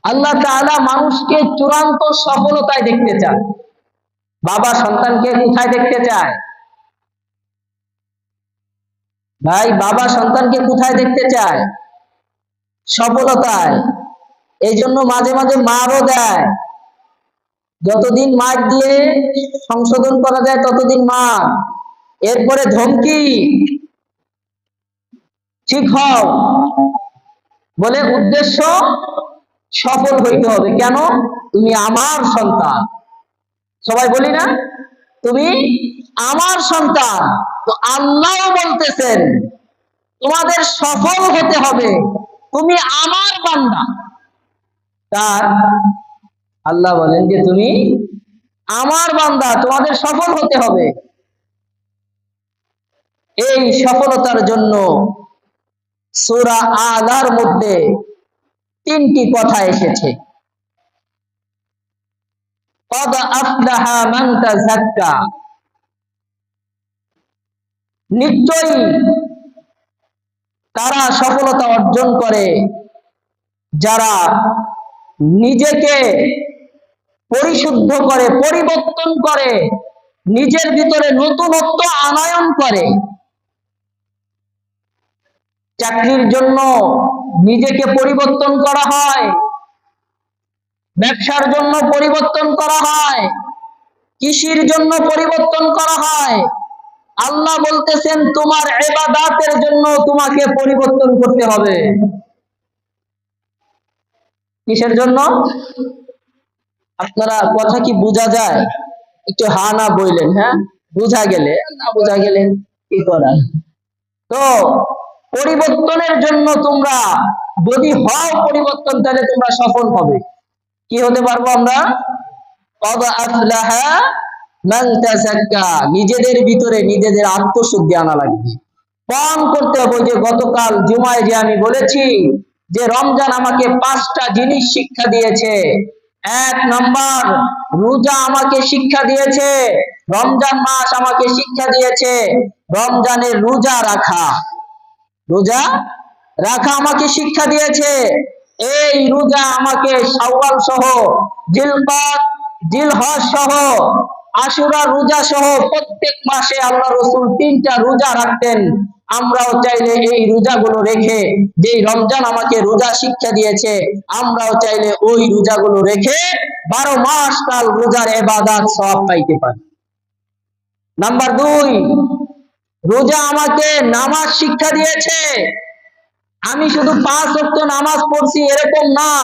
আল্লাহ তাআলা মানুষকে চূড়ান্ত সফলতায় দেখতে চান। বাবা সন্তানকে কোথায় দেখতে চায়? ভাই, বাবা সন্তানকে কোথায় দেখতে চায়? সফলতায়। এই জন্য মাঝে মাঝে মারও দেয়। যতদিন মার দিয়ে সংশোধন করা যায় ততদিন মার, এরপরে ধমকি, ঠিক হও বলে, উদ্দেশ্য সফল হইতে হবে। কেন? তুমি আমার সন্তান। সবাই বলি না, তুমি আমার সন্তান। তো আল্লাহ বলতেছেন তোমাদের সফল হতে হবে, তুমি আমার বান্দা। তার আল্লাহ বলেন যে তুমি আমার বান্দা, তোমাদের সফল হতে হবে। এই সফলতার জন্য সূরা আলার মধ্যে তিনটি কথা এসেছে। ক্বাদ আফলাহা মান তাযাক্কা, নিশ্চয়ই তারা সফলতা অর্জন করে যারা নিজেকে পরিশুদ্ধ করে, পরিবর্তন করে, নিজের ভিতরে নতুনত্ব আনয়ন করে। চাকরির জন্য নিজেকে পরিবর্তন করা হয়, ব্যবসার জন্য পরিবর্তন করা হয়, কৃষির জন্য পরিবর্তন করা হয়। আল্লাহ বলতেছেন তোমার ইবাদতের জন্য তোমাকে পরিবর্তন করতে হবে। কিসের জন্য? আপনারা কথা কি বোঝা যায়? একটু হা না বললেন, হ্যাঁ বোঝা গেলে, না বোঝা গেলেন কি করা। তো পরিবর্তনের জন্য তোমরা যদি হও পরিবর্তন, তাহলে তোমরা সফল হবে। কি হতে পারবো আমরা? ক্বাদ আফলাহা মান তাযাক্কা, নিজেদের ভিতরে নিজেদের আত্মশুদ্ধি আনা লাগবে, পান করতে হবে। যে গতকাল জুমায় যে আমি বলেছি যে রমজান আমাকে 5টা জিনিস শিক্ষা দিয়েছে। 1 নম্বর, রোজা আমাকে শিক্ষা দিয়েছে, রমজান মাস আমাকে শিক্ষা দিয়েছে রমজানের রোজা রাখা। রোজা রাখা আমাকে শিক্ষা দিয়েছে। এই রোজা আমাকে শাওয়াল সহ, জিলকদ, জিলহজ সহ, আশুরা রোজা সহ প্রত্যেক মাসে আল্লাহ রাসূল 3টা রোজা রাখতেন। আমরাও চাইলে এই রোজাগুলো রেখে, যেই রমজান আমাকে রোজা শিক্ষা দিয়েছে, আমরাও চাইলে ওই রোজাগুলো রেখে 12 মাস কাল রোজার ইবাদত সওয়াব পাইতে পারি। নাম্বার 2, রোজা আমাকে নামাজ শিক্ষা দিয়েছে। আমি শুধু 5 ওয়াক্ত নামাজ পড়ছি এরকম না,